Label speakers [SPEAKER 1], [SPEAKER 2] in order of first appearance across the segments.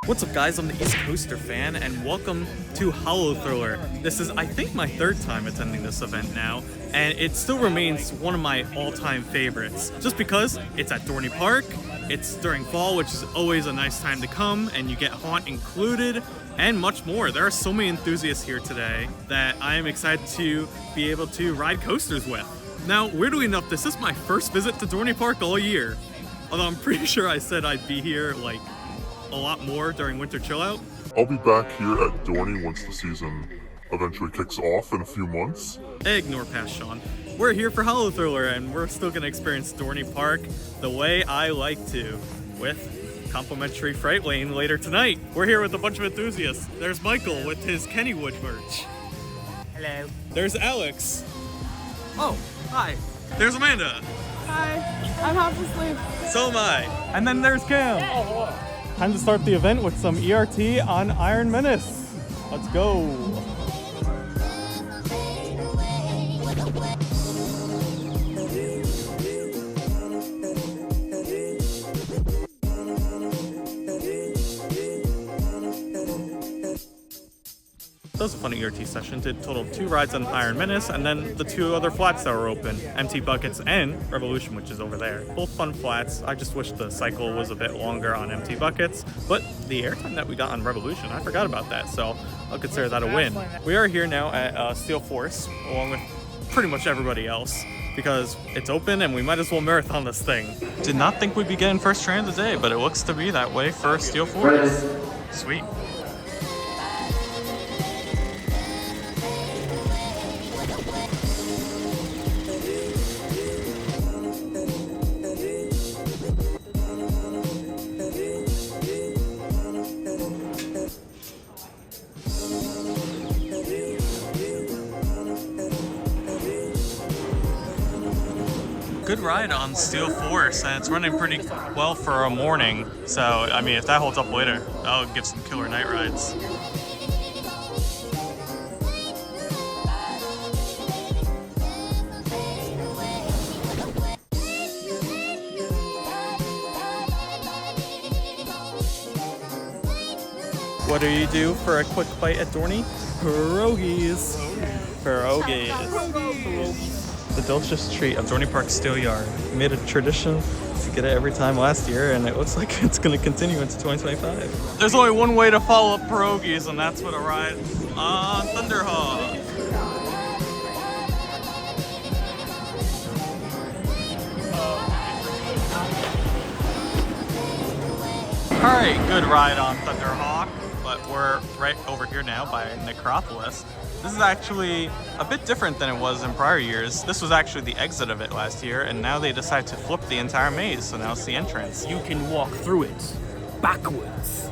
[SPEAKER 1] What's up guys, I'm the East Coaster fan and welcome to HalloThriller. This is I think my third time attending this event now, and it still remains one of my all-time favorites. Just because it's at Dorney Park, it's during fall, which is always a nice time to come, and you get haunt included, and much more. There are so many enthusiasts here today that I am excited to be able to ride coasters with. Now, weirdly enough, this is my first visit to Dorney Park all year. Although I'm pretty sure I said I'd be here like a lot more during winter chill out.
[SPEAKER 2] I'll be back here at Dorney once the season eventually kicks off in a few months.
[SPEAKER 1] Ignore past Sean. We're here for HalloThriller and we're still gonna experience Dorney Park the way I like to, with complimentary freight lane later tonight. We're here with a bunch of enthusiasts. There's Michael with his Kennywood merch.
[SPEAKER 3] Hello.
[SPEAKER 1] There's Alex. Oh, hi. There's Amanda.
[SPEAKER 4] Hi, I'm half asleep.
[SPEAKER 1] So am I. And then there's Cam. Time to start the event with some ERT on Iron Menace. Let's go. That was a funny ERT session. Did total 2 rides on Iron Menace and then the 2 other flats that were open, Empty Buckets and Revolution, which is over there. Both fun flats. I just wish the cycle was a bit longer on Empty Buckets, but the airtime that we got on Revolution, I forgot about that, so I'll consider that a win. We are here now at Steel Force, along with pretty much everybody else, because it's open and we might as well marathon this thing. Did not think we'd be getting first train of the day, but it looks to be that way for Steel Force. Sweet. Good ride on Steel Force, and it's running pretty well for a morning. So, I mean, if that holds up later, that'll give some killer night rides. What do you do for a quick bite at Dorney? Pierogies. Pierogies. The delicious treat of Dorney Park Steel Yard. We made a tradition to get it every time last year, and it looks like it's going to continue into 2025. There's only one way to follow up pierogies, and that's with a ride on Thunderhawk. Alright, good ride on Thunderhawk, but we're right over here now by Necropolis. This is actually a bit different than it was in prior years. This was actually the exit of it last year, and now they decided to flip the entire maze, so now it's the entrance.
[SPEAKER 3] You can walk through it backwards.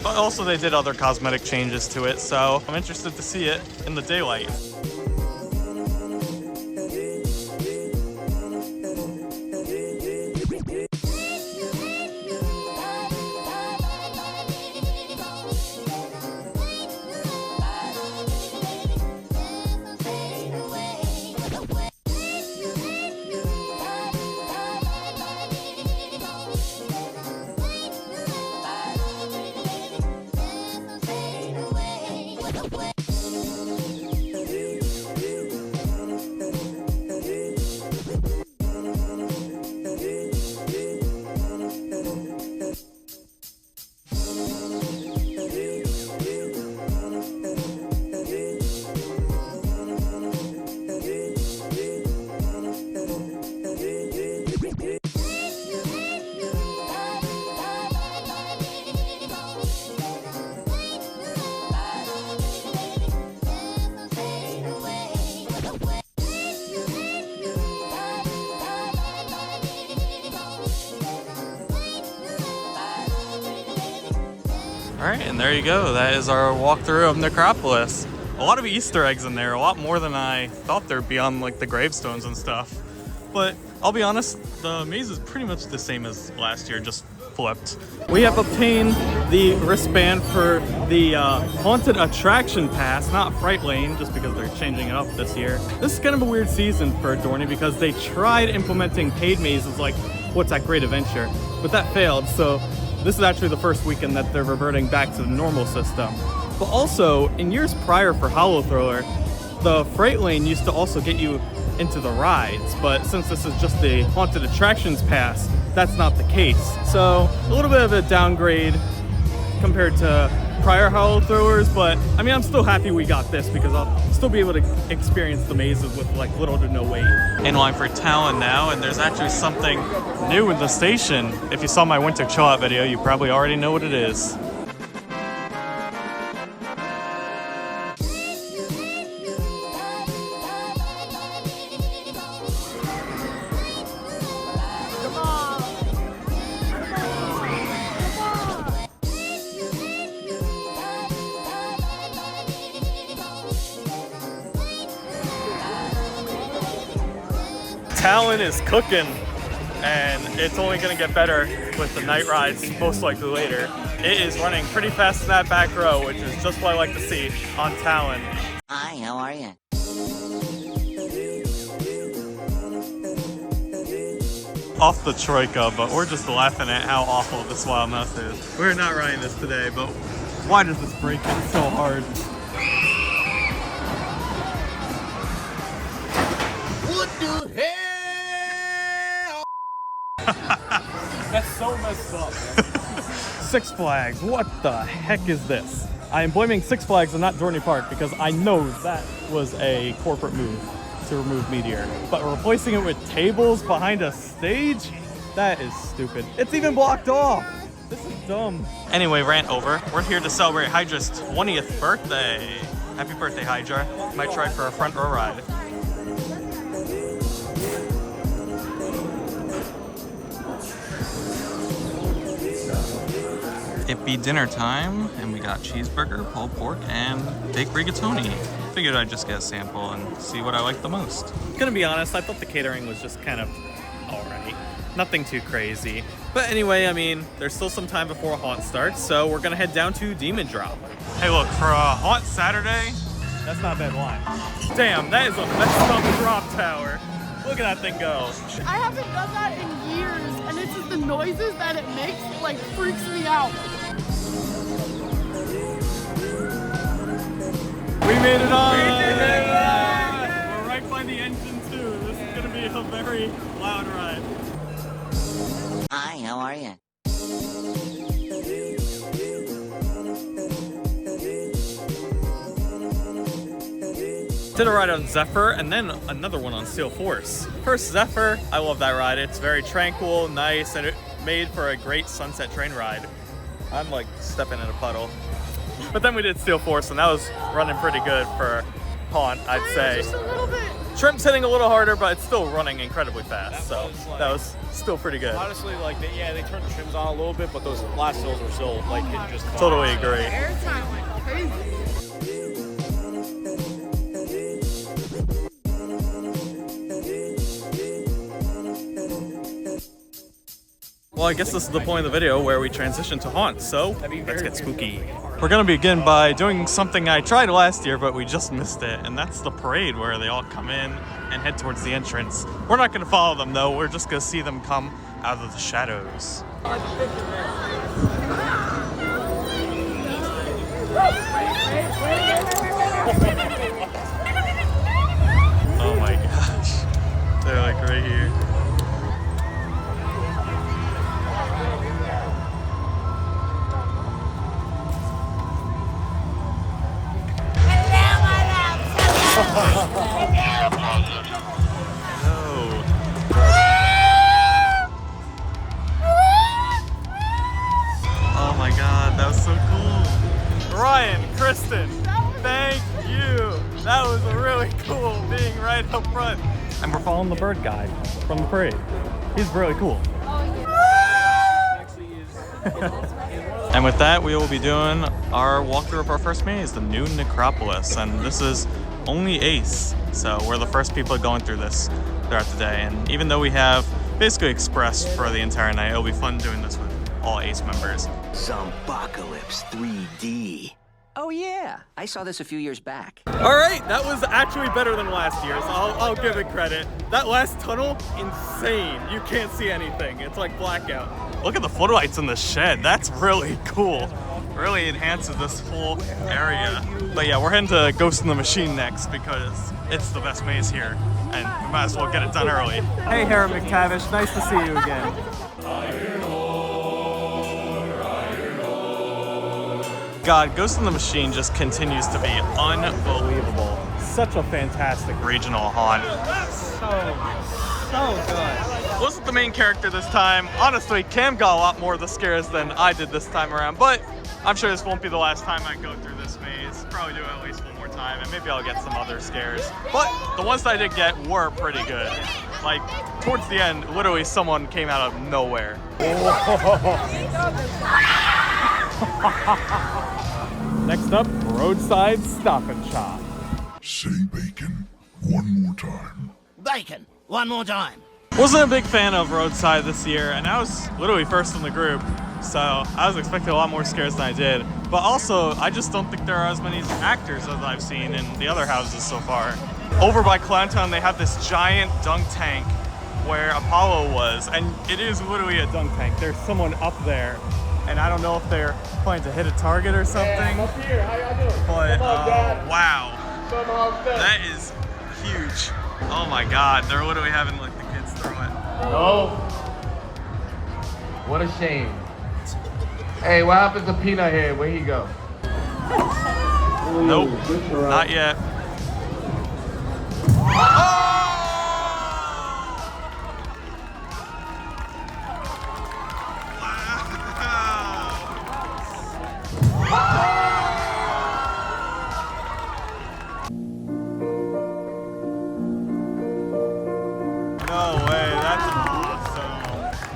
[SPEAKER 1] But also they did other cosmetic changes to it, so I'm interested to see it in the daylight. Alright, and there you go. That is our walkthrough of Necropolis. A lot of Easter eggs in there, a lot more than I thought there'd be on like the gravestones and stuff. But I'll be honest, the maze is pretty much the same as last year, just flipped. We have obtained the wristband for the Haunted Attraction Pass, not Fright Lane, just because they're changing it up this year. This is kind of a weird season for Dorney because they tried implementing paid mazes like what's that great adventure, but that failed. So this is actually the first weekend that they're reverting back to the normal system. But also, in years prior for HalloThriller, the freight lane used to also get you into the rides, but since this is just the haunted attractions pass, that's not the case. So a little bit of a downgrade compared to prior HalloThrillers, but I mean, I'm still happy we got this because I'll still be able to experience the mazes with like little to no wait. In line for Talon now, and there's actually something new in the station. If you saw my winter chill out video, you probably already know what it is. Talon is cooking, and it's only going to get better with the night rides, most likely later. It is running pretty fast in that back row, which is just what I like to see on Talon.
[SPEAKER 5] Hi, how are you?
[SPEAKER 1] Off the troika, but we're just laughing at how awful this wild mess is. We're not riding this today, but why does this break it so hard?
[SPEAKER 3] What the hell? That's so messed up, man.
[SPEAKER 1] Six Flags, what the heck is this? I am blaming Six Flags and not Dorney Park because I know that was a corporate move to remove Meteor. But replacing it with tables behind a stage? That is stupid. It's even blocked off. This is dumb. Anyway, rant over. We're here to celebrate Hydra's 20th birthday. Happy birthday, Hydra. Might try for a front row ride. It be dinner time, and we got cheeseburger, pulled pork, and baked rigatoni. Figured I'd just get a sample and see what I like the most. Gonna be honest, I thought the catering was just kind of alright. Nothing too crazy. But anyway, I mean, there's still some time before a haunt starts, so we're gonna head down to Demon Drop. Hey look, for a haunt Saturday, that's not a bad line. Damn, that is a messed up drop tower. Look at that thing go.
[SPEAKER 4] I haven't done that in years, and it's just the noises that it makes, like, freaks me out.
[SPEAKER 1] We made it on! We're right by the engine too. This is gonna be a very loud ride.
[SPEAKER 5] Hi, how are you?
[SPEAKER 1] Did a ride on Zephyr and then another one on Steel Force. First Zephyr, I love that ride. It's very tranquil, nice, and it made for a great sunset train ride. I'm like stepping in a puddle. But then we did Steel Force, and that was running pretty good for haunt, I'd say.
[SPEAKER 4] Just a little bit.
[SPEAKER 1] Shrimp's hitting a little harder, but it's still running incredibly fast. So that was still pretty good.
[SPEAKER 3] Honestly, like, they turned the trims on a little bit, but those last hills were still, like, hitting just fine.
[SPEAKER 1] Totally agree.
[SPEAKER 4] Airtime went crazy.
[SPEAKER 1] Well, I guess this is the point of the video where we transition to haunt, so let's get spooky. We're gonna begin by doing something I tried last year, but we just missed it, and that's the parade where they all come in and head towards the entrance. We're not gonna follow them though, we're just gonna see them come out of the shadows. Oh my gosh, they're like right here. Oh my god, that was so cool. Ryan, Kristen, thank you. That was really cool being right up front. And we're following the bird guy from the parade. He's really cool. And with that, we will be doing our walkthrough of our first maze, the new Necropolis. And this is only Ace, so we're the first people going through this throughout the day. And even though we have basically expressed for the entire night, it'll be fun doing this with all Ace members.
[SPEAKER 6] Zombocalypse 3D. Oh yeah, I saw this a few years back.
[SPEAKER 1] All right, that was actually better than last year's. I'll give it credit. That last tunnel, insane. You can't see anything. It's like blackout. Look at the footlights in the shed. That's really cool. Really enhances this whole area. But yeah, we're heading to Ghost in the Machine next because it's the best maze here, and we might as well get it done early. Hey, Harry McTavish, nice to see you again. God, Ghost in the Machine just continues to be unbelievable. Such a fantastic regional haunt. So good. Wasn't the main character this time. Honestly, Cam got a lot more of the scares than I did this time around, but I'm sure this won't be the last time I go through this maze. Probably do it at least one more time, and maybe I'll get some other scares. But the ones that I did get were pretty good. Like, towards the end, literally someone came out of nowhere. Next up, roadside stop and shop.
[SPEAKER 2] Say bacon one more time.
[SPEAKER 5] Bacon, one more time.
[SPEAKER 1] Wasn't a big fan of roadside this year, and I was literally first in the group, so I was expecting a lot more scares than I did. But also, I just don't think there are as many actors as I've seen in the other houses so far. Over by Clowntown, they have this giant dunk tank where Apollo was, and it is literally a dunk tank. There's someone up there, and I don't know if they're planning to hit a target or something. Yeah, I'm up here. How y'all doing? But wow, that is huge. Oh my God, they're literally having like the kids throw it.
[SPEAKER 7] Oh, what a shame. Hey, what happened to Peanut Head? Where'd he go?
[SPEAKER 1] Nope, not yet.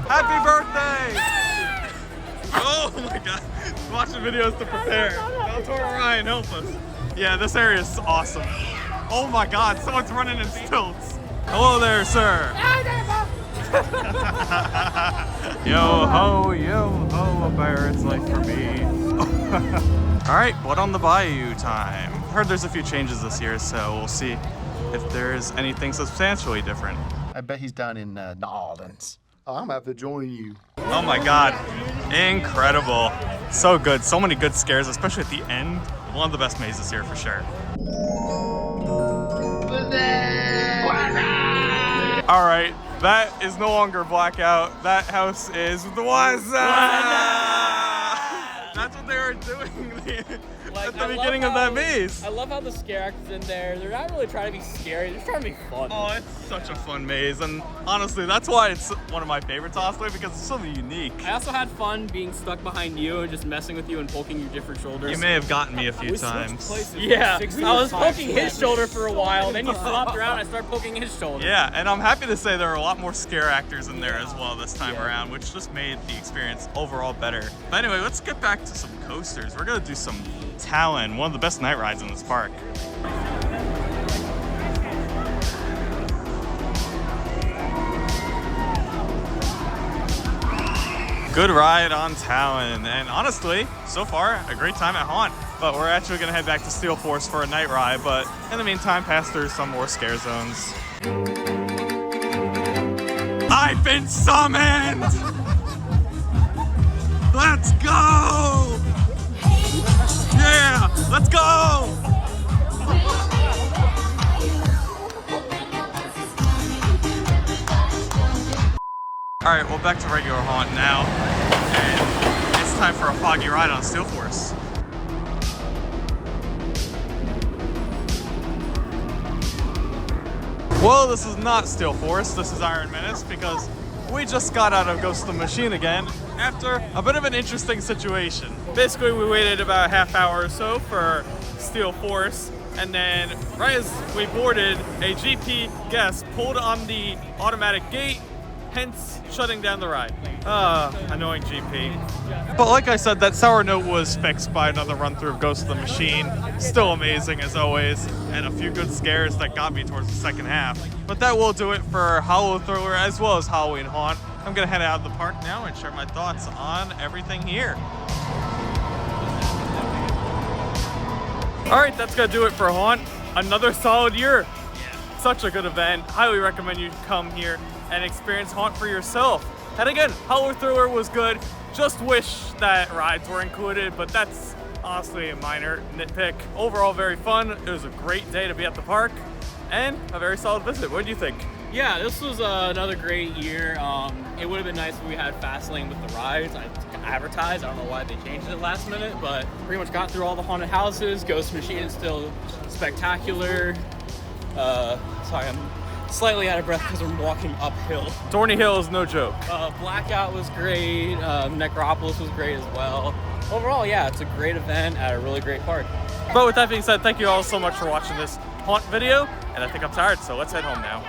[SPEAKER 1] Happy birthday! Oh my God, watching videos to prepare. Altora Ryan, help us. Yeah, this area is awesome. Oh my God, someone's running in stilts. Hello there, sir. Yo ho, a bear, it's like for me. All right, what on the bayou time? Heard there's a few changes this year, so we'll see if there's anything substantially different.
[SPEAKER 8] I bet he's down in New Orleans. Oh, I'm gonna have to join you.
[SPEAKER 1] Oh my God, incredible. So good, so many good scares, especially at the end. One of the best mazes here for sure. All right, that is no longer blackout. That house is the That's what they were doing at the beginning of that maze.
[SPEAKER 9] I love how the scare actors in there, they're not really trying to be scary, they're just trying to be fun.
[SPEAKER 1] Oh, it's such a fun maze, and honestly, that's why it's one of my favorites, honestly, because it's so unique.
[SPEAKER 9] I also had fun being stuck behind you and just messing with you and poking your different shoulders.
[SPEAKER 1] You may have gotten me a few times.
[SPEAKER 9] Yeah, I was poking his shoulder for a while, then you swapped around, I started poking his shoulder.
[SPEAKER 1] Yeah, and I'm happy to say there are a lot more scare actors in there as well this time around, which just made the experience overall better. But anyway, let's get back to some coasters. We're gonna do some Talon, one of the best night rides in this park. Good ride on Talon, and honestly, so far, a great time at Haunt. But we're actually gonna head back to Steel Force for a night ride, but in the meantime, pass through some more scare zones. I've been summoned! Let's go! Yeah, let's go! All right, well, back to regular Haunt now, and it's time for a foggy ride on Steel Force. Well, this is not Steel Force, this is Iron Menace, because we just got out of Ghost in the Machine again after a bit of an interesting situation. Basically, we waited about a half hour or so for Steel Force, and then right as we boarded, a GP guest pulled on the automatic gate, hence shutting down the ride. Annoying GP. But like I said, that sour note was fixed by another run through of Ghost of the Machine. Still amazing as always, and a few good scares that got me towards the second half. But that will do it for HalloThriller as well as Halloween Haunt. I'm gonna head out of the park now and share my thoughts on everything here. All right, that's gonna do it for Haunt. Another solid year. Such a good event. Highly recommend you come here and experience Haunt for yourself. And again, HalloThriller was good. Just wish that rides were included, but that's honestly a minor nitpick. Overall, very fun. It was a great day to be at the park and a very solid visit. What do you think?
[SPEAKER 9] Yeah, this was another great year. It would have been nice if we had fast lane with the rides. I advertised. I don't know why they changed it last minute, but pretty much got through all the haunted houses. Ghost Machine is still spectacular. Sorry, I'm slightly out of breath because I'm walking uphill.
[SPEAKER 1] Dorney Hill is no joke.
[SPEAKER 9] Blackout was great. Necropolis was great as well. Overall, yeah, it's a great event at a really great park.
[SPEAKER 1] But with that being said, thank you all so much for watching this Haunt video, and I think I'm tired, so let's head home now.